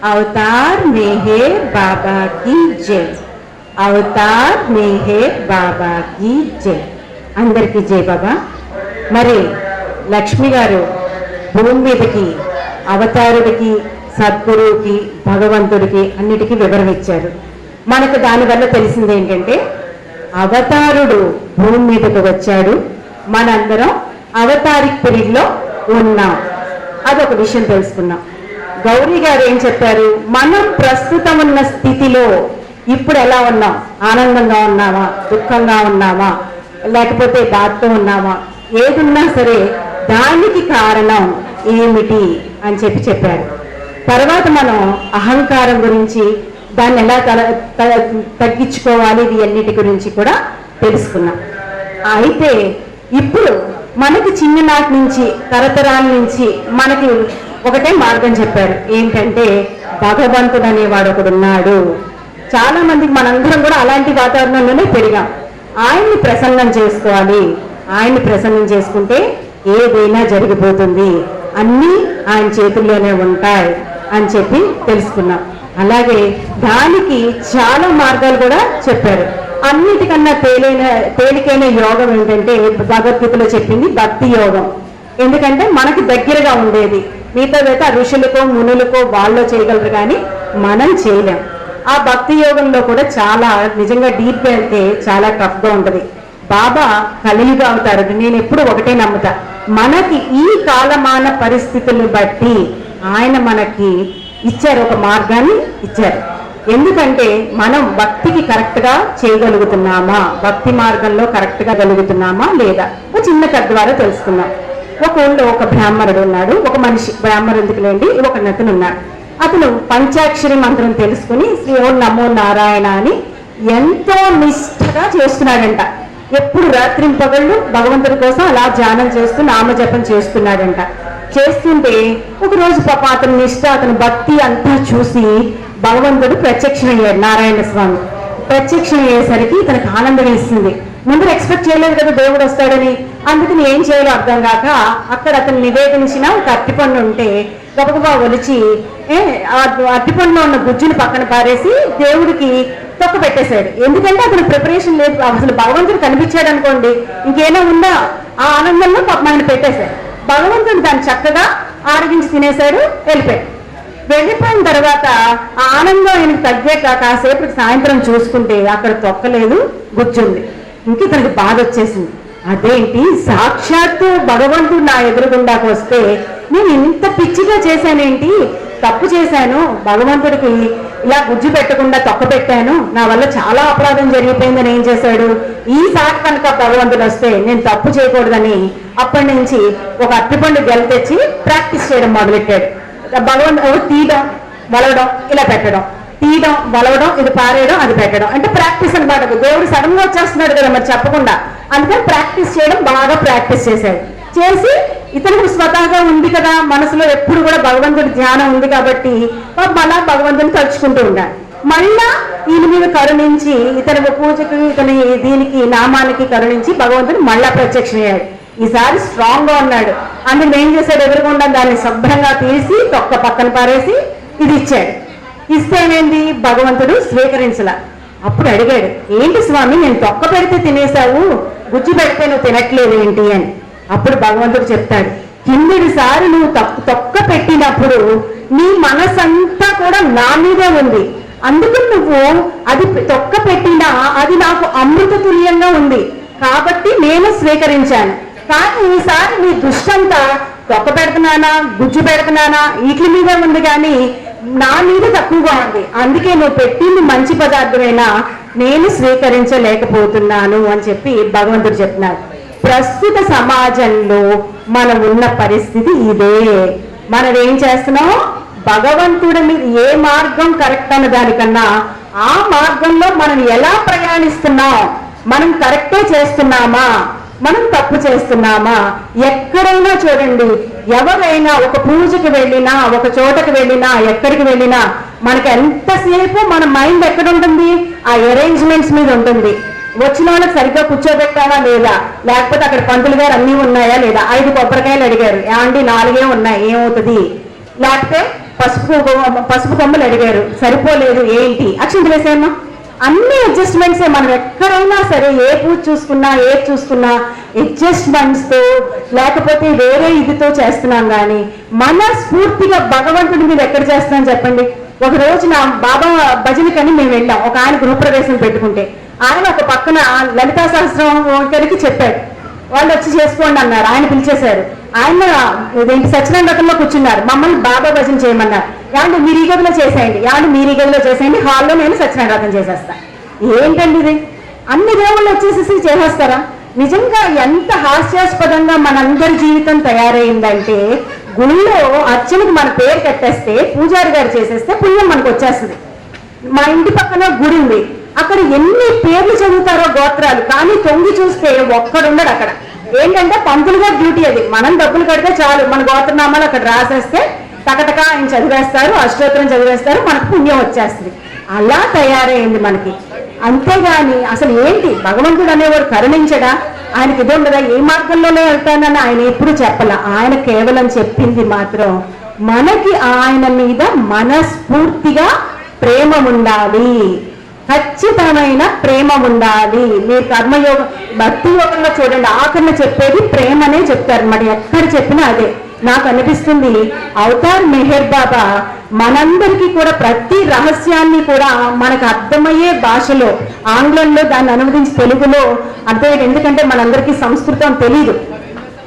Avatar Meher బాబా की జై, Avatar Meher బాబా की జై. అందరికీ జై బాబా. మరి లక్ష్మి గారు భూమి మీదకి అవతారుడికి, సద్గురువుకి, భగవంతుడికి అన్నిటికీ వివరణ ఇచ్చారు. మనకు దానివల్ల తెలిసింది ఏంటంటే అవతారుడు భూమి మీదకు వచ్చాడు, మనందరం అవతారిక్ పీరియడ్లో ఉన్నాం. అదొక విషయం తెలుసుకున్నాం. గౌరీ గారు ఏం చెప్పారు, మనం ప్రస్తుతం ఉన్న స్థితిలో ఇప్పుడు ఎలా ఉన్నాం, ఆనందంగా ఉన్నామా, దుఃఖంగా ఉన్నామా, లేకపోతే బాధతో ఉన్నామా, ఏదున్నా సరే దానికి కారణం ఏమిటి అని చెప్పారు. తర్వాత మనం అహంకారం గురించి, దాన్ని ఎలా తగ్గించుకోవాలి, ఇది అన్నిటి గురించి కూడా తెలుసుకున్నాం. అయితే ఇప్పుడు మనకి చిన్ననాటి నుంచి, తరతరాల నుంచి మనకి ఒకటే మార్గం చెప్పారు. ఏంటంటే భగవంతుడు అనేవాడు ఒకడు ఉన్నాడు. చాలా మందికి మనందరం కూడా అలాంటి వాతావరణంలోనే పెరిగాం. ఆయన్ని ప్రసన్నం చేసుకోవాలి, ఆయన్ని ప్రసన్నం చేసుకుంటే ఏదైనా జరిగిపోతుంది, అన్నీ ఆయన చేతుల్లోనే ఉంటాయి అని చెప్పి తెలుసుకున్నాం. అలాగే దానికి చాలా మార్గాలు కూడా చెప్పారు. అన్నిటికన్నా తేలికైన యోగం ఏంటంటే భగవద్గీతలో చెప్పింది భక్తి యోగం. ఎందుకంటే మనకి దగ్గరగా ఉండేది. మిగతాదైతే ఋషులకో మునులకో వాళ్ళు చేయగలరు, కానీ మనం చేయలేం. ఆ భక్తి యోగంలో కూడా చాలా నిజంగా డీప్గా వెళ్తే చాలా టఫ్గా ఉంటుంది. బాబా కలియుగ అవతారుడు. నేను ఎప్పుడు ఒకటే నమ్ముతా, మనకి ఈ కాలమాన పరిస్థితులను బట్టి ఆయన మనకి ఇచ్చారు, ఒక మార్గాన్ని ఇచ్చారు. ఎందుకంటే మనం భక్తికి కరెక్ట్గా చేయగలుగుతున్నామా, భక్తి మార్గంలో కరెక్ట్గా గలుగుతున్నామా లేదా, ఒక చిన్న కథ ద్వారా తెలుసుకున్నాం. ఒక ఊళ్ళో ఒక బ్రాహ్మణుడు ఉన్నాడు, ఒక మనిషి, బ్రాహ్మణుడు ఎందుకులేండి, ఒక నతను ఉన్నాడు. అతను పంచాక్షరి మంత్రం తెలుసుకుని శ్రీ ఓం నమో నారాయణ అని ఎంతో నిష్ఠగా చేస్తున్నాడంట. ఎప్పుడు రాత్రింపగళ్ళు భగవంతుడి కోసం అలా ధ్యానం చేస్తూ నామజపం చేస్తున్నాడంట. చేస్తుంటే ఒకరోజు పాప అతని నిష్ఠ, అతని భక్తి అంతా చూసి భగవంతుడు ప్రత్యక్షమయ్యాడు. నారాయణ స్వామి ప్రత్యక్షం అయ్యేసరికి తనకు ఆనందం వేసింది. ముందు ఎక్స్పెక్ట్ చేయలేదు కదా దేవుడు వస్తాడని. అందుకని ఏం చేయాలో అర్థం కాక అక్కడ అతను నివేదించిన ఒక అరటిపండు ఉంటే గబగబా ఒలిచి అరటిపండులో ఉన్న గుజ్జుని పక్కన పారేసి దేవుడికి తొక్క పెట్టేశాడు. ఎందుకంటే అతను ప్రిపరేషన్ లేదు. అసలు భగవంతుడు కనిపించాడు అనుకోండి, ఇంకేనా ఉందా, ఆ ఆనందంలో ఆయన పెట్టేశాడు. భగవంతుడు దాన్ని చక్కగా ఆరగించి తినేశాడు, వెళ్ళిపోయాడు. వెళ్ళిపోయిన తర్వాత ఆ ఆనందం ఆయనకు తగ్గాక కాసేపు సాయంత్రం చూసుకుంటే అక్కడ తొక్కలేదు, గుజ్జుంది. ఇంక తనకు బాధ వచ్చేసింది. అదేంటి, సాక్షాత్తు భగవంతుడు నా ఎదురుగుండాకు వస్తే నేను ఇంత పిచ్చిగా చేశానేంటి, తప్పు చేశాను, భగవంతుడికి ఇలా గుజ్జు పెట్టకుండా తొక్క పెట్టాను, నా వల్ల చాలా అపరాధం జరిగిపోయిందని ఏం చేశాడు, ఈసారి కనుక భగవంతుడు వస్తే నేను తప్పు చేయకూడదని అప్పటి నుంచి ఒక అరటిపండు గెల తెచ్చి ప్రాక్టీస్ చేయడం మొదలెట్టాడు. భగవంతుడు తీయడం, వలవడం, ఇలా పెట్టడం, తీయడం, వలవడం, ఇది పారేయడం, అది పెట్టడం, అంటే ప్రాక్టీస్ అనమాట. దేవుడు సడన్ గా వచ్చేస్తున్నాడు కదా మరి చెప్పకుండా, అందుకని ప్రాక్టీస్ చేయడం బాగా ప్రాక్టీస్ చేశాడు. చేసి ఇతనికి స్వతహాగా ఉంది కదా మనసులో ఎప్పుడు కూడా భగవంతుడి ధ్యానం ఉంది కాబట్టి మళ్ళా భగవంతుని తలుచుకుంటూ ఉన్నాడు. మళ్ళా ఈయన మీద కరుణించి ఇతని పూజకి, ఇతని దీనికి నామానికి కరుణించి భగవంతుడు మళ్ళా ప్రత్యక్షమయ్యాడు. ఈసారి స్ట్రాంగ్ గా ఉన్నాడు. అందులో ఏం చేశాడు, ఎదురుకుండా దాన్ని శుభ్రంగా తీసి తొక్క పక్కన పారేసి ఇది ఇచ్చాడు. ఇస్తేనేంది, భగవంతుడు స్వీకరించలా. అప్పుడు అడిగాడు, ఏంటి స్వామి, నేను తొక్క పెడితే తినేశావు, గుజ్జు పెడితే నువ్వు తినట్లేదు ఏంటి అని. అప్పుడు భగవంతుడు చెప్తాడు, కిందటిసారి నువ్వు తొక్క పెట్టినప్పుడు నీ మనసంతా కూడా నా మీదే ఉంది, అందుకు నువ్వు అది తొక్క పెట్టినా అది నాకు అమృత తుల్యంగా ఉంది కాబట్టి నేను స్వీకరించాను. కానీ ఈసారి నీ దుష్టంతా తొక్క పెడుతున్నానా, గుజ్జు పెడుతున్నానా, వీటి మీద ఉంది కానీ నా మీద తక్కువగా ఉంది, అందుకే నువ్వు పెట్టింది మంచి పదార్థమైనా నేను స్వీకరించలేకపోతున్నాను అని చెప్పి భగవంతుడు చెప్తున్నాడు. ప్రస్తుత సమాజంలో మనం ఉన్న పరిస్థితి ఇదే. మనం ఏం చేస్తున్నాం, భగవంతుడి మీద ఏ మార్గం కరెక్ట్ అన్న దానికన్నా ఆ మార్గంలో మనం ఎలా ప్రయాణిస్తున్నాం, మనం కరెక్టే చేస్తున్నామా, మనం తప్పు చేస్తున్నామా. ఎక్కడైనా చూడండి, ఎవరైనా ఒక పూజకి వెళ్ళినా, ఒక చోటకి వెళ్ళినా, ఎక్కడికి వెళ్ళినా మనకి ఎంతసేపు మన మైండ్ ఎక్కడ ఉంటుంది, ఆ అరేంజ్మెంట్స్ మీద ఉంటుంది. వచ్చిన వాళ్ళకి సరిగ్గా కూర్చోబెట్టావా లేదా, లేకపోతే అక్కడ పంతులు గారు అన్నీ ఉన్నాయా లేదా, 5 కొబ్బరికాయలు అడిగారు, ఏమండి 4 ఉన్నాయి ఏమవుతుంది, లేకపోతే పసుపు కొమ్మలు అడిగారు, సరిపోలేదు, ఏంటి అక్షంతలు వేసాయమ్మా. అన్ని అడ్జస్ట్మెంట్సే. మనం ఎక్కడైనా సరే ఏ పూజ చూసుకున్నా ఏది చూసుకున్నా అడ్జస్ట్మెంట్స్తో లేకపోతే వేరే ఇదితో చేస్తున్నాం. కానీ మనస్ఫూర్తిగా భగవంతుడి మీద ఎక్కడ చేస్తున్నాం చెప్పండి. ఒక రోజు నా బాబా భజనకని మేము వెళ్ళాం. ఒక ఆయన గృహప్రవేశం పెట్టుకుంటే ఆయన ఒక పక్కన లలితా సహస్రం చెప్పాడు. వాళ్ళు వచ్చి చేసుకోండి అన్నారు. ఆయన పిలిచేశారు. ఆయన ఇదేంటి సత్యనారాయణ వ్రతంలో కూర్చున్నారు. మమ్మల్ని బాబా భజన చేయమన్నారు. ఏమంటే మీరు ఈ గదిలో చేసేయండి, ఏమంటే మీరు ఈ గదిలో చేసేయండి, హాల్లో నేను సత్యనారాయణ వ్రతం చేసేస్తా. ఏంటండి ఇది? అన్ని దేవుళ్ళు వచ్చేసేసి చేసేస్తారా? నిజంగా ఎంత హాస్యాస్పదంగా మనందరి జీవితం తయారైందంటే, గుళ్ళో అర్చనకు మన పేరు కట్టేస్తే పూజారి గారు చేసేస్తే పుణ్యం మనకు వచ్చేస్తుంది. మా ఇంటి పక్కన గుడి ఉంది, అక్కడ ఎన్ని పేర్లు చదువుతారో గోత్రాలు, కానీ తొంగి చూస్తే ఒక్కడుండడు అక్కడ. ఏంటంటే పంతులుగా డ్యూటీ అది. మనం డబ్బులు కడితే చాలు, మన గోత్రనామాలు అక్కడ రాసేస్తే టకటక ఆయన చదివేస్తారు, అష్టోత్తరం చదివేస్తారు, మనకు పుణ్యం వచ్చేస్తుంది. అలా తయారైంది మనకి. అంతేగాని అసలు ఏంటి భగవంతుడు అనేవాడు కరుణించడా? ఆయనకి ఇది ఉండదా? ఏ మార్గంలోనే వెళ్తానని ఆయన ఎప్పుడు చెప్పాల. ఆయన కేవలం చెప్పింది మాత్రం మనకి ఆయన మీద మనస్ఫూర్తిగా ప్రేమ ఉండాలి, ఖచ్చితమైన ప్రేమ ఉండాలి. మీరు కర్మయోగం భక్తి యోగంలో చూడండి, ఆఖరణ చెప్పేది ప్రేమనే చెప్తారు. మరి ఎక్కడ చెప్పినా అదే. నాకు అనిపిస్తుంది అవతార్ మెహర్ బాబా మనందరికీ కూడా ప్రతి రహస్యాన్ని కూడా మనకు అర్థమయ్యే భాషలో, ఆంగ్లంలో దాన్ని అనువదించి తెలుగులో అర్థమయ్యేది. ఎందుకంటే మనందరికీ సంస్కృతం తెలీదు,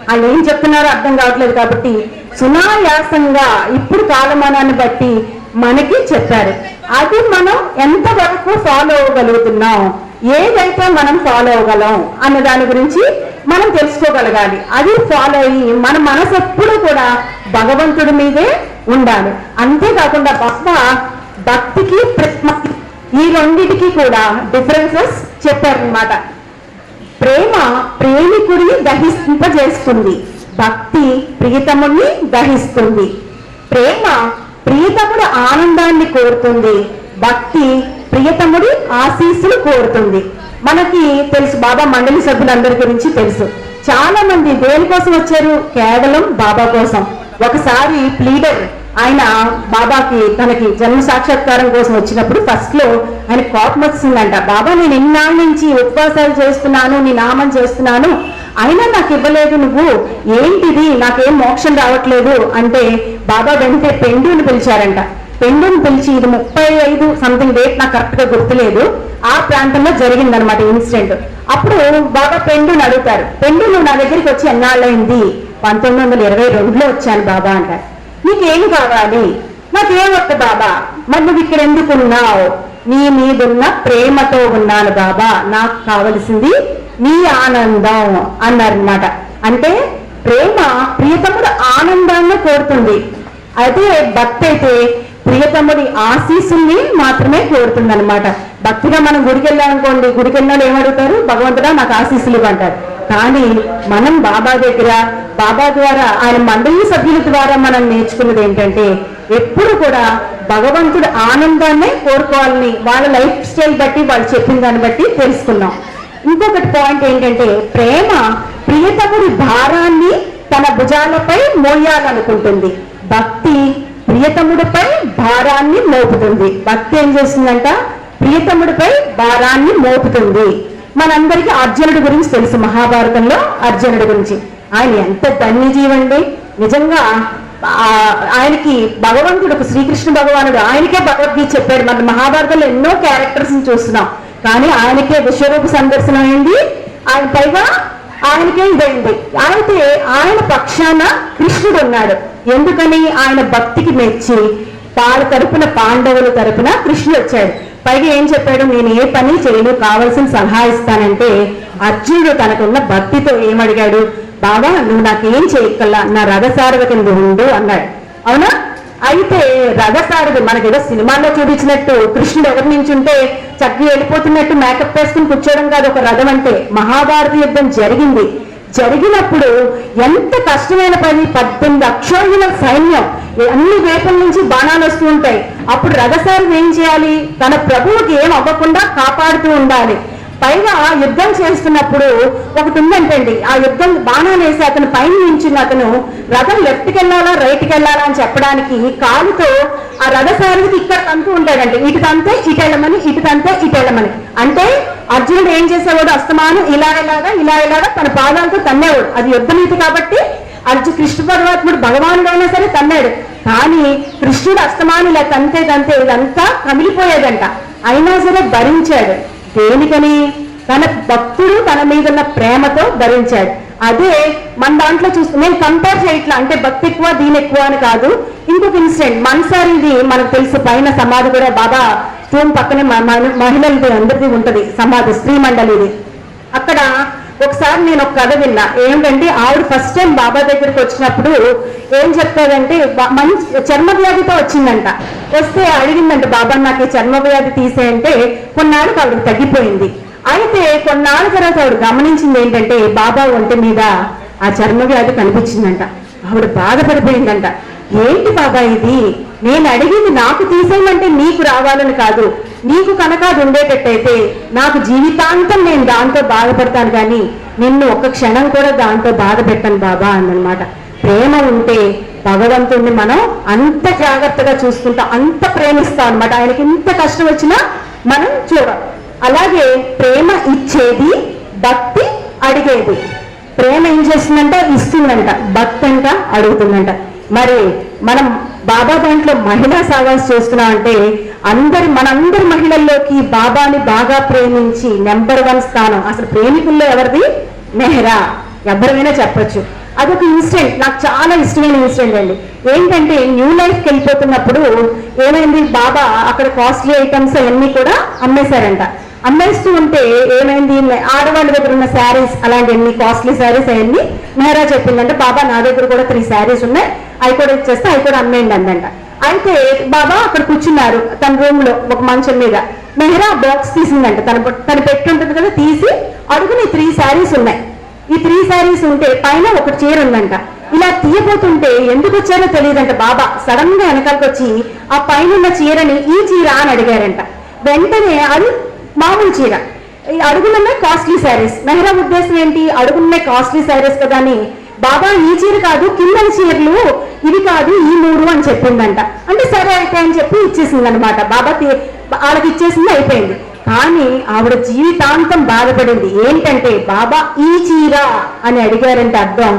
వాళ్ళు ఏం చెప్తున్నారో అర్థం కావట్లేదు. కాబట్టి సునాయాసంగా ఇప్పుడు కాలమానాన్ని బట్టి మనకి చెప్పారు. అది మనం ఎంతవరకు ఫాలో అవ్వగలుగుతున్నాం, ఏదైతే మనం ఫాలో అవ్వగలం అన్న దాని గురించి మనం తెలుసుకోగలగాలి. అది ఫాలో అయ్యి మన మనసు ఎప్పుడు కూడా భగవంతుడి మీదే ఉండాలి. అంతేకాకుండా భక్తికి ఈ రెండిటికి కూడా డిఫరెన్సెస్ చెప్పారనమాట. ప్రేమ ప్రేమికుడిని దహింపజేస్తుంది, భక్తి ప్రియతముడిని దహిస్తుంది. ప్రేమ ప్రియతముడు ఆనందాన్ని కోరుతుంది, భక్తి ప్రియతముడి ఆశీస్సులు కోరుతుంది. మనకి తెలుసు, బాబా మండలి సభ్యులందరి గురించి తెలుసు. చాలా మంది దేనికోసం వచ్చారు? కేవలం బాబా కోసం. ఒకసారి ప్లీడర్ ఆయన బాబాకి తనకి జన్మ సాక్షాత్కారం కోసం వచ్చినప్పుడు ఫస్ట్ లో ఆయన కోపం వచ్చిందంట. బాబా నేను ఇన్నాళ్ళ నుంచి ఉపవాసాలు చేస్తున్నాను, నీ నామం చేస్తున్నాను, అయినా నాకు ఇవ్వలేదు, నువ్వు ఏంటిది, నాకేం మోక్షం రావట్లేదు అంటే బాబా వెంటనే పెండుని పిలిచారంట. పెండుని పిలిచి, ఇది 35 సంథింగ్ డేట్ నాకు కరెక్ట్ గా గుర్తులేదు, ఆ ప్రాంతంలో జరిగిందనమాట ఇన్సిడెంట్. అప్పుడు బాబా పెండుని అడుగుతారు, పెండు నువ్వు నా దగ్గరికి వచ్చి ఎన్నాళ్ళైంది? 1922లో వచ్చాను బాబా అంటారు. నీకేం కావాలి? నాకేమొద్దు బాబా. మరి నువ్వు ఇక్కడ ఎందుకు ఉన్నావు? నీ మీదున్న ప్రేమతో ఉన్నాను బాబా, నాకు కావలసింది నీ ఆనందం అన్నారనమాట. అంటే ప్రేమ ప్రియతముడు ఆనందాన్ని కోరుతుంది, అదే భక్తి అయితే ప్రియతముడి ఆశీస్సుల్ని మాత్రమే కోరుతుంది అనమాట. భక్తిగా మనం గుడికి వెళ్ళామనుకోండి, గుడికి వెళ్ళిన ఏమడుగుతారు? భగవంతుడా నాకు ఆశీస్సులు ఇవ్వంటారు. కానీ మనం బాబా దగ్గర, బాబా ద్వారా, ఆయన మండలి సభ్యుల ద్వారా మనం నేర్చుకున్నది ఏంటంటే ఎప్పుడు కూడా భగవంతుడు ఆనందాన్నే కోరుకోవాలని వాళ్ళ లైఫ్ స్టైల్ బట్టి వాళ్ళు చెప్పిన దాన్ని బట్టి తెలుసుకున్నాం. ఇంకొకటి పాయింట్ ఏంటంటే ప్రేమ ప్రియతముడి భారాన్ని తన భుజాలపై మోయాలనుకుంటుంది, భక్తి ప్రియతముడిపై భారాన్ని మోపుతుంది. భక్తి ఏం చేస్తుందంట? ప్రియతముడిపై భారాన్ని మోపుతుంది. మనందరికీ అర్జునుడి గురించి తెలుసు, మహాభారతంలో అర్జునుడి గురించి. ఆయన ఎంత ధన్యజీవండి నిజంగా. ఆయనకి భగవంతుడు శ్రీకృష్ణ భగవానుడు ఆయనకే భగవద్గీత చెప్పాడు. మన మహాభారతంలో ఎన్నో క్యారెక్టర్స్ ని చూస్తున్నాం, కానీ ఆయనకే విశ్వరూప సందర్శనం అయింది, ఆయన పైగా ఆయనకే ఇదైంది. అయితే ఆయన పక్షాన కృష్ణుడు ఉన్నాడు. ఎందుకని? ఆయన భక్తికి మెచ్చి వాళ్ళ తరపున, పాండవుల తరపున కృష్ణుడు వచ్చాడు. పైగా ఏం చెప్పాడు? నేను ఏ పని చేయను, కావలసిన సలహా ఇస్తానంటే అర్జునుడు తనకున్న భక్తితో ఏమడిగాడు? బాబా నువ్వు నాకేం చేయక్కల్లా, నా రథసారథి ఉండు అన్నాడు. అవునా? అయితే రథసారథి మనకేదో సినిమాల్లో చూపించినట్టు కృష్ణుడు ఎవరి నుంచి ఉంటే చక్కగా వెళ్ళిపోతున్నట్టు మేకప్ వేసుకుని కూర్చోవడం కాదు ఒక రథం అంటే. మహాభారత యుద్ధం జరిగినప్పుడు ఎంత కష్టమైన పని, 18 అక్షోహిణుల సైన్యం, అన్ని వైపుల నుంచి బాణాలు వస్తూ ఉంటాయి. అప్పుడు రథసారథి ఏం చేయాలి? తన ప్రభువుకి ఏం అవ్వకుండా కాపాడుతూ ఉండాలి. పైగా యుద్ధం చేస్తున్నప్పుడు ఒకటి ఉందంటండి, ఆ యుద్ధం బాణాలు వేసి అతను పైన నించున్న అతను రథం లెఫ్ట్కి వెళ్ళాలా రైట్కి వెళ్ళాలా అని చెప్పడానికి కాలుతో ఆ రథసారథికి ఇక్కడ తంతూ ఉంటాడంటే, ఇటు తంతే ఇటు వెళ్ళమని, ఇటు తంతే ఇటు వెళ్ళమని. అంటే అర్జునుడు ఏం చేసేవాడు, అస్తమానం ఇలా ఇలాగా తన పాదాలతో తన్నేవాడు. అది యుద్ధనీతి కాబట్టి కృష్ణ పరమాత్ముడు భగవానుడు అయినా సరే తన్నాడు. కానీ కృష్ణుడు అస్తమానం ఇలా తంతే ఇదంతా కమిలిపోయేదంట. అయినా సరే భరించాడు. దేనికని? తన భక్తుడు తన మీద ఉన్న ప్రేమతో భరించాడు. అదే మన దాంట్లో చూస్తే నేను కంపేర్ చేయట్లా, అంటే భక్తి ఎక్కువ దీని ఎక్కువ అని కాదు. ఇంకొక ఇన్సిడెంట్, మనసారిది మనకు తెలుసు, పైన సమాధి కూడా బాబా స్టోన్ పక్కనే మహిళలది అందరిది ఉంటది సమాధి, స్త్రీ మండలిది. అక్కడ ఒకసారి నేను ఒక కథ విన్నా. ఏంటంటే ఆవిడ ఫస్ట్ టైం బాబా దగ్గరికి వచ్చినప్పుడు ఏం చెప్తాదంటే, మంచి చర్మ వ్యాధితో వచ్చిందంట. వస్తే అడిగిందంట, బాబా నాకు ఈ చర్మ వ్యాధి తీసేయంటే కొన్నాళ్ళకి ఆవిడకి తగ్గిపోయింది. అయితే కొన్నాళ్ళ తర్వాత ఆవిడ గమనించింది ఏంటంటే, బాబా ఒంటి మీద ఆ చర్మ వ్యాధి కనిపించిందంట. ఆవిడ బాధపడిపోయిందంట. ఏంటి బాబా ఇది, నేను అడిగింది నాకు తీసేయమంటే నీకు రావాలని కాదు, నీకు కనుక అది ఉండేటట్టయితే నాకు జీవితాంతం నేను దాంతో బాధపడతాను, కానీ నిన్ను ఒక్క క్షణం కూడా దాంతో బాధ పెట్టను బాబా అన్నమాట. ప్రేమ ఉంటే భగవంతుడిని మనం అంత జాగ్రత్తగా చూసుకుంటాం, అంత ప్రేమిస్తాం అనమాట. ఆయనకి ఇంత కష్టం వచ్చినా మనం చూడం. అలాగే ప్రేమ ఇచ్చేది, భక్తి అడిగేది. ప్రేమ ఏం చేస్తుందంట, ఇస్తుందంట. భక్తి అంట అడుగుతుందంట. మరి మనం బాబా దాంట్లో మహిళా సావాస్ చేస్తున్నామంటే మనందరి మహిళల్లోకి బాబాని బాగా ప్రేమించి నెంబర్ 1 స్థానం. అసలు ప్రేమికుల్లో ఎవరిది? మెహ్రా. ఎవరికైనా చెప్పొచ్చు. అదొక ఇన్సిడెంట్, నాకు చాలా ఇష్టమైన ఇన్సిడెంట్ అండి. ఏంటంటే న్యూ లైఫ్కి వెళ్ళిపోతున్నప్పుడు ఏమైంది, బాబా అక్కడ కాస్ట్లీ ఐటమ్స్ అవన్నీ కూడా అమ్మేశారంట. అమ్మేస్తూ ఉంటే ఏమైంది, ఆడవాళ్ళ దగ్గర ఉన్న శారీస్ అలాంటివన్నీ కాస్ట్లీ శారీస్ అవన్నీ మెహ్రా చెప్పిందంటే, బాబా నా దగ్గర కూడా 3 శారీస్ ఉన్నాయి, అవి కూడా ఇచ్చేస్తే అవి కూడా అమ్మేయండి అందంట. అయితే బాబా అక్కడ కూర్చున్నారు తన రూమ్ లో ఒక మంచం మీద. మెహ్రా బాక్స్ తీసిందంట, తన పెట్టుంటుంది కదా, తీసి అడుగుని 3 శారీస్ ఉన్నాయి. ఈ 3 శారీస్ ఉంటే పైన ఒక చీర ఉందంట. ఇలా తీయబోతుంటే ఎందుకు వచ్చారో తెలియదంట, బాబా సడన్ గా వెనకాలకు వచ్చి ఆ పైన ఉన్న చీరని ఈ చీర అని అడిగారంట. వెంటనే అది మామూలు చీర, ఈ అడుగులున్నాయి కాస్ట్లీ శారీస్. మెహ్రా ఉద్దేశం ఏంటి, అడుగులున్నాయి కాస్ట్లీ శారీస్ కదా అని, బాబా ఈ చీర కాదు కింద చీరలు ఇవి కాదు ఈ 3 అని చెప్పిందంట. అంటే సరే అయితే అని చెప్పి ఇచ్చేసింది అనమాట. బాబా వాళ్ళకి ఇచ్చేసింది, అయిపోయింది. కానీ ఆవిడ జీవితాంతం బాధపడింది. ఏంటంటే బాబా ఈ చీర అని అడిగారంటే అర్థం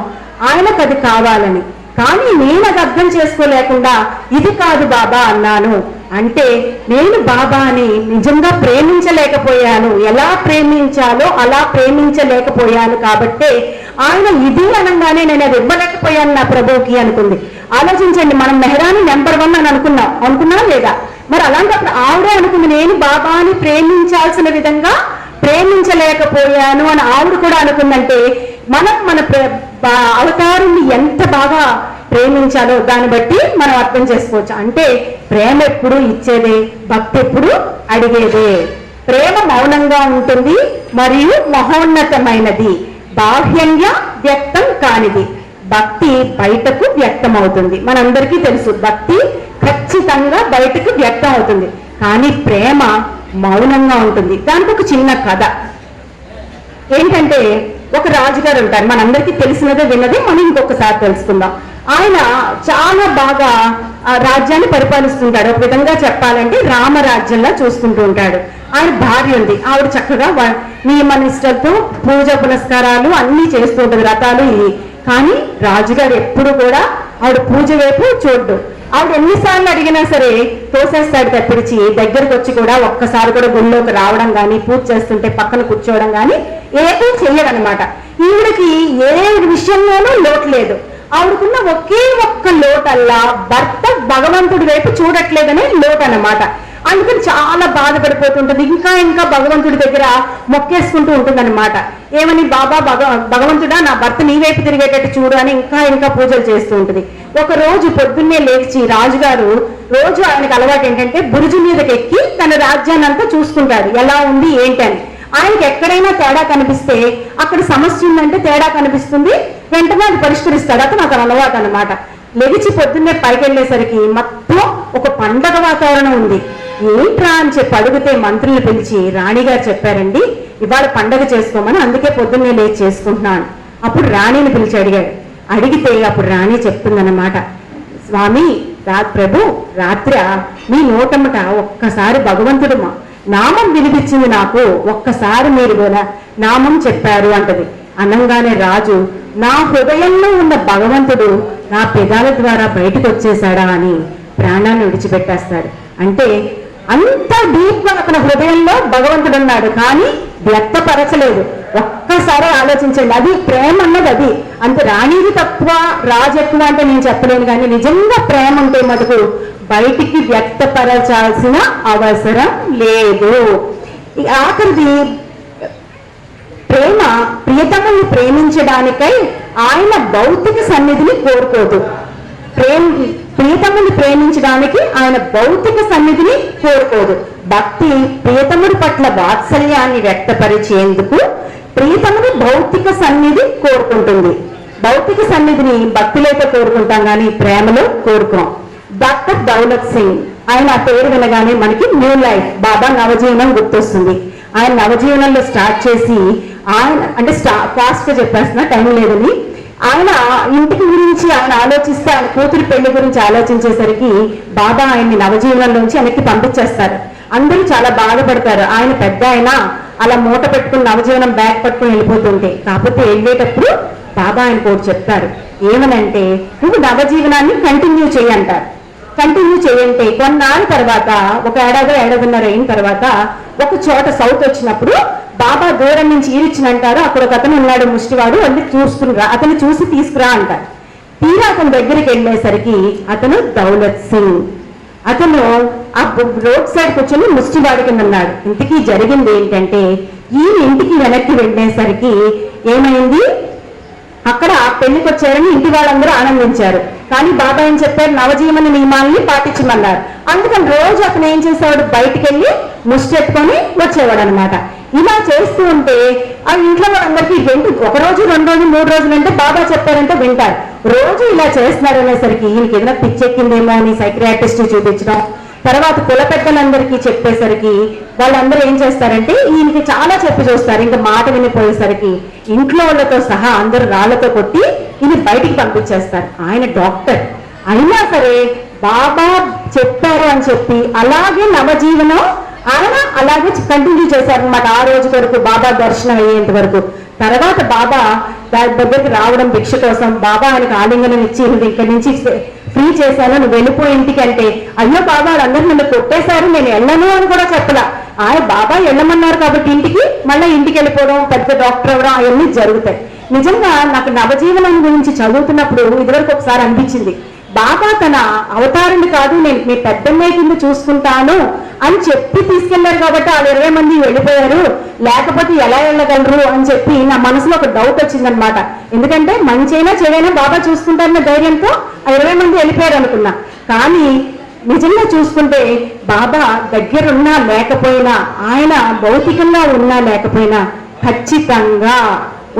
ఆయనకు అది కావాలని. కానీ నేను అది అర్థం చేసుకోలేకుండా ఇది కాదు బాబా అన్నాను అంటే నేను బాబాని నిజంగా ప్రేమించలేకపోయాను. ఎలా ప్రేమించాలో అలా ప్రేమించలేకపోయాను కాబట్టే ఆయన ఇది అనగానే నేను అది ఇవ్వలేకపోయాను నా ప్రభువుకి అనుకుంది. ఆలోచించండి, మనం మెహ్రాని నెంబర్ 1 అని అనుకున్నా లేదా? మరి అలాంటప్పుడు ఆవిడే అనుకుంది, నేను బాబాని ప్రేమించాల్సిన విధంగా ప్రేమించలేకపోయాను అని ఆవిడ కూడా అనుకుందంటే మనం మన అవతారుని ఎంత బాగా ప్రేమించాలో దాన్ని బట్టి మనం అర్థం చేసుకోవచ్చు. అంటే ప్రేమ ఎప్పుడు ఇచ్చేదే, భక్తి ఎప్పుడు అడిగేదే. ప్రేమ మౌనంగా ఉంటుంది మరియు మహోన్నతమైనది, బాహ్యంగా వ్యక్తం కానిది. భక్తి బయటకు వ్యక్తం అవుతుంది. మనందరికీ తెలుసు భక్తి ఖచ్చితంగా బయటకు వ్యక్తం అవుతుంది, కానీ ప్రేమ మౌనంగా ఉంటుంది. దానికి ఒక చిన్న కథ ఏంటంటే, ఒక రాజుగారు ఉంటారు, మనందరికీ తెలిసినదే విన్నదే మనం ఇంకొకసారి తెలుసుకుందాం. ఆయన చాలా బాగా రాజ్యాన్ని పరిపాలిస్తుంటాడు. ఒక విధంగా చెప్పాలంటే రామరాజ్యంలా చూసుకుంటూ ఉంటాడు. ఆయన భార్య ఉంది, ఆవిడ చక్కగా నియమ నిష్టలతో పూజ పునస్కారాలు అన్ని చేస్తూ ఉంటుంది, వ్రతాలు ఇవి. కానీ రాజుగారు ఎప్పుడు కూడా ఆవిడ పూజ వైపు చూడ్డు. ఆవిడ ఎన్నిసార్లు అడిగినా సరే తోసేస్తాడు తప్పిడిచి, దగ్గరకు వచ్చి కూడా ఒక్కసారి కూడా గుళ్ళోకి రావడం కానీ, పూజ చేస్తుంటే పక్కన కూర్చోవడం కానీ ఏమీ చెయ్యడనమాట. ఈవిడికి ఏ విషయంలోనూ లోటు లేదు. ఆవిడకున్న ఒకే ఒక్క లోటల్లా భర్త భగవంతుడి వైపు చూడట్లేదనే లోటు అన్నమాట. అందుకని చాలా బాధపడిపోతుంటుంది. ఇంకా భగవంతుడి దగ్గర మొక్కేసుకుంటూ ఉంటుందన్నమాట. ఏమని, బాబా భగవంతుడా నా భర్త నీ వైపు తిరిగేటట్టు చూడు అని ఇంకా పూజలు చేస్తూ ఉంటుంది. ఒక రోజు పొద్దున్నే లేచి రాజుగారు రోజు ఆయనకు అలవాటు ఏంటంటే బురుజు మీదకి ఎక్కి తన రాజ్యాన్ని అంతా చూసుకుంటాడు, ఎలా ఉంది ఏంటని. ఆయనకి ఎక్కడైనా తేడా కనిపిస్తే, అక్కడ సమస్య ఉందంటే తేడా కనిపిస్తుంది, వెంటనే అది పరిష్కరిస్తాడు. అతను అతను అలవాటు అనమాట. లెగిచి పొద్దున్నే పైకి వెళ్ళేసరికి మొత్తం ఒక పండగ వాతావరణం ఉంది. ఏంట్రా అని చెప్పి అడిగితే మంత్రులు పిలిచి రాణిగారు చెప్పారండి, ఇవాళ పండగ చేసుకోమని, అందుకే పొద్దున్నే లేచి చేసుకుంటున్నాను. అప్పుడు రాణిని పిలిచి అడిగితే అప్పుడు రాణి చెప్తుందన్నమాట, స్వామి ప్రభు రాత్రి మీ నోటమ్మట ఒక్కసారి భగవంతుడు నామం వినిపించింది నాకు, ఒక్కసారి మీరు నామం చెప్పారు అంటది. అనంగానే రాజు, నా హృదయంలో ఉన్న భగవంతుడు నా పెదాల ద్వారా బయటకు వచ్చేసాడా అని ప్రాణాన్ని విడిచిపెట్టేస్తాడు. అంటే అంత డీప్ గా అతని హృదయంలో భగవంతుడు ఉన్నాడు, కానీ వ్యక్తపరచలేదు. ఒక్కసారి ఆలోచించండి, అది ప్రేమ అన్నది. అది అంత రాణిది తక్కువ రాజు ఎక్కువ అంటే నేను చెప్పలేను, కానీ నిజంగా ప్రేమ ఉంటే మటుకు బయటికి వ్యక్తపరచాల్సిన అవసరం లేదు. ఆఖరిది ప్రేమ ప్రియతముని ప్రేమించడానికై ఆయన భౌతిక సన్నిధిని కోరుకోదు. ప్రియతముని ప్రేమించడానికి ఆయన భౌతిక సన్నిధిని కోరుకోదు. భక్తి ప్రియతముడి పట్ల వాత్సల్యాన్ని వ్యక్తపరిచేందుకు ప్రియతముని భౌతిక సన్నిధి కోరుకుంటుంది. భౌతిక సన్నిధిని భక్తిలోకి కోరుకుంటాం, కానీ ప్రేమలో కోరుకోం. డాక్టర్ దౌలత్ సింగ్, ఆయన పేరు వినగానే మనకి న్యూ లైఫ్, బాబా నవజీవనం గుర్తొస్తుంది. ఆయన నవజీవనంలో స్టార్ట్ చేసి ఆయన అంటే ఫాస్ట్ గా చెప్పేస్తున్నా, టైం లేదని, ఆయన ఇంటికి గురించి ఆయన ఆలోచిస్తే ఆయన కూతురు పెళ్లి గురించి ఆలోచించేసరికి బాబా ఆయన్ని నవజీవనంలోంచి వెనక్కి పంపించేస్తారు. అందరూ చాలా బాధపడతారు. ఆయన పెద్ద అయినా అలా మూట పెట్టుకుని నవజీవనం బ్యాగ్ పట్టుకుని వెళ్ళిపోతుంటే, కాకపోతే వెళ్ళేటప్పుడు బాబా ఆయన కూడా చెప్తారు, ఏమనంటే నువ్వు నవజీవనాన్ని కంటిన్యూ చేయంటారు. కంటిన్యూ చేయంటే కొన్నాళ్ళ తర్వాత, ఒక ఏడాదిన్నర అయిన తర్వాత ఒక చోట సౌత్ వచ్చినప్పుడు బాబా దూరం నుంచి ఈరిచ్చినంటారు. అక్కడ ఒక అతను ఉన్నాడు ముష్టివాడు, అన్ని చూసుకునిరా, అతను చూసి తీసుకురా అంటారు. తీరా అతని దగ్గరికి వెళ్ళేసరికి అతను దౌలత్ సింగ్. అతను ఆ రోడ్ సైడ్ కూర్చొని ముష్టివాడి కింద ఉన్నాడు. ఇంటికి జరిగింది ఏంటంటే, ఈ ఇంటికి వెనక్కి వెళ్ళేసరికి ఏమైంది, అక్కడ పెళ్లికి వచ్చారని ఇంటి వాళ్ళందరూ ఆనందించారు. కానీ బాబా ఏం చెప్పారు, నవజీవన నియమాలని పాటించమన్నారు. అందుకని రోజు అతను ఏం చేసేవాడు, బయటికి వెళ్ళి ముష్టి ఎత్తుకొని వచ్చేవాడు అనమాట. ఇలా చేస్తూ ఉంటే ఆ ఇంట్లో వాళ్ళందరికీ ఏంటి, ఒక రోజు 2 రోజులు 3 రోజులు అంటే బాబా చెప్పారంటే వింటారు. రోజు ఇలా చేస్తున్నారు అనేసరికి ఈయనకి ఏదైనా పిచ్చెక్కిందేమో అని సైక్రియాటిస్ట్ చూపించడం, తర్వాత కుల పెద్దలందరికీ చెప్పేసరికి వాళ్ళందరూ ఏం చేస్తారంటే ఈయనకి చాలా చెప్పి చూస్తారు. ఇంకా మాట వినిపోయేసరికి ఇంట్లో వాళ్ళతో సహా అందరూ రాళ్లతో కొట్టి ఈయన బయటికి పంపించేస్తారు. ఆయన డాక్టర్ అయినా సరే బాబా చెప్పారు అని చెప్పి అలాగే నవజీవనం ఆయన అలాగే కంటిన్యూ చేశారనమాట. ఆ రోజు వరకు బాబా దర్శనం అయ్యేంత వరకు. తర్వాత బాబా దగ్గరికి రావడం భిక్ష కోసం, బాబా ఆయనకు ఆలింగనం ఇచ్చి నువ్వు ఇక్కడి నుంచి ఫ్రీ చేశాను, నువ్వు వెళ్ళిపోయి ఇంటికి అంటే, అయ్యో బాబా వాళ్ళందరూ నన్ను కొట్టేశారు, నేను వెళ్ళను అని కూడా చెప్పలా. ఆయన బాబా వెళ్ళమన్నారు కాబట్టి ఇంటికి, మళ్ళీ ఇంటికి వెళ్ళిపోవడం, పెద్ద డాక్టర్ అవ్వడం అవన్నీ జరుగుతాయి. నిజంగా నాకు నవజీవనం గురించి చదువుతున్నప్పుడు ఇదివరకు ఒకసారి అనిపించింది, బాబా తన అవతారాన్ని కాదు నేను మీ పెద్దమ్మాయి కింద చూసుకుంటాను అని చెప్పి తీసుకెళ్లారు కాబట్టి వాళ్ళు 20 మంది వెళ్ళిపోయారు, లేకపోతే ఎలా వెళ్ళగలరు అని చెప్పి నా మనసులో ఒక డౌట్ వచ్చిందనమాట. ఎందుకంటే మంచైనా చెడైనా బాబా చూసుకుంటారన్న ధైర్యంతో ఆ 20 మంది వెళ్ళిపోయారు అనుకున్నా. కానీ నిజంగా చూసుకుంటే బాబా దగ్గరున్నా లేకపోయినా, ఆయన భౌతికంగా ఉన్నా లేకపోయినా ఖచ్చితంగా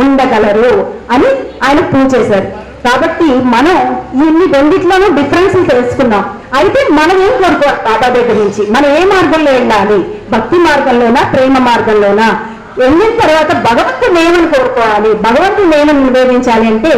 ఉండగలరు అని ఆయన ప్రూవ్ చేశారు. కాబట్టి మనం ఇన్ని రెండిట్లోనూ డిఫరెన్స్ తెలుసుకున్నాం. అయితే మనం ఏం కోరుకోవాలి బాబా దగ్గర నుంచి, మనం ఏ మార్గంలో వెళ్ళాలి, భక్తి మార్గంలోనా ప్రేమ మార్గంలోనా? వెళ్ళిన తర్వాత భగవంతుడు ఏమని కోరుకోవాలి, భగవంతుడు ఏమని నివేదించాలి అంటే,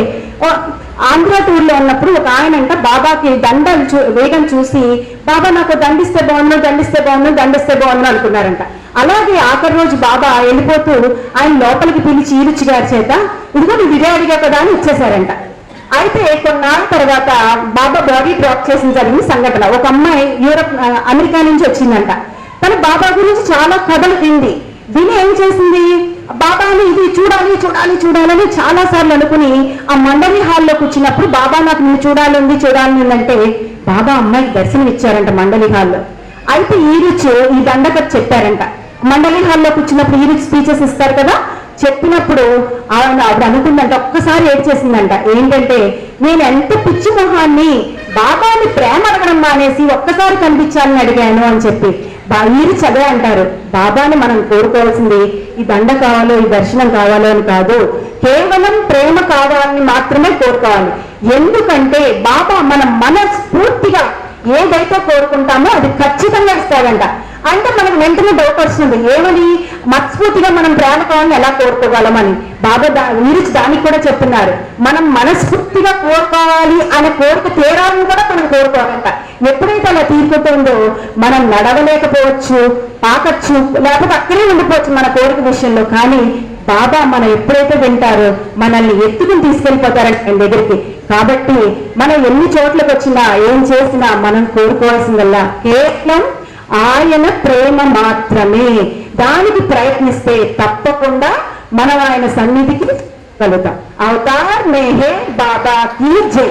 ఆంధ్ర టూర్లో ఉన్నప్పుడు ఒక ఆయన అంట బాబాకి దండలు వేయడం చూసి, బాబా నాకు దండిస్తే బాగుండు దండిస్తే బాగుండు దండిస్తే బాగుండు అనుకున్నారంట. అలాగే ఆఖరి రోజు బాబా వెళ్ళిపోతూ ఆయన లోపలికి పిలిచి ఈరుచి గారి చేత ఇదిగో నువ్వు ఇదే అడిగా కదా అని ఇచ్చేశారంట. అయితే కొన్నాళ్ళ తర్వాత బాబా బాడీ డ్రాప్ చేసిన జరిగిన సంఘటన, ఒక అమ్మాయి అమెరికా నుంచి వచ్చిందంట. తను బాబా గురించి చాలా కథలు విని ఏం చేసింది, బాబాని ఇది చూడాలి చూడాలి చూడాలని చాలా సార్లు అనుకుని ఆ మండలి హాల్లో కూర్చున్నప్పుడు బాబా నాకు నువ్వు చూడాలి అంటే బాబా అమ్మాయికి దర్శనం ఇచ్చారంట మండలి హాల్లో. అయితే ఈరుచు ఈ దండకథ చెప్పారంట. మండలి హాల్లో కూర్చున్నప్పుడు ఈరుచు స్పీచెస్ ఇస్తారు కదా, చెప్పినప్పుడు ఆవిడ అనుకుందంట, ఒక్కసారి ఏడ్చేసిందంట. ఏంటంటే నేను ఎంత పిచ్చి మొహాన్ని బాబాని ప్రేమ అడగడం మానేసి ఒక్కసారి కనిపించాలని అడిగాను అని చెప్పి. వీరు చదే అంటారు, బాబాని మనం కోరుకోవాల్సింది ఈ దండ కావాలో ఈ దర్శనం కావాలో అని కాదు, కేవలం ప్రేమ కావాలని మాత్రమే కోరుకోవాలి. ఎందుకంటే బాబా మనం మనస్ఫూర్తిగా ఏదైతే కోరుకుంటామో అది ఖచ్చితంగా ఇస్తాడంట. అంటే మనకు వెంటనే డౌట్ వస్తుంది, ఏమని మనస్ఫూర్తిగా మనం ప్రేమకాలను ఎలా కోరుకోగలమని. బాబా మీరు దానికి కూడా చెప్తున్నారు, మనం మనస్ఫూర్తిగా కోరుకోవాలి అనే కోరిక తీరాలను కూడా మనం కోరుకోవాలంట. ఎప్పుడైతే అలా తీరుకుంటుందో మనం నడవలేకపోవచ్చు, పాకచ్చు, లేకపోతే అక్కడే ఉండిపోవచ్చు మన కోరిక విషయంలో. కానీ బాబా మనం ఎప్పుడైతే వింటారో మనల్ని ఎత్తుకుని తీసుకెళ్ళిపోతారంట ఆయన దగ్గరికి. కాబట్టి మనం ఎన్ని చోట్లకు వచ్చినా ఏం చేసినా మనం కోరుకోవాల్సిందల్లా కేవలం ఆయన ప్రేమ మాత్రమే. దానికి ప్రయత్నిస్తే తప్పకుండా మనం ఆయన సన్నిధికి కలుగుతాం. అవతార్ మే హే బాబా కీ జై.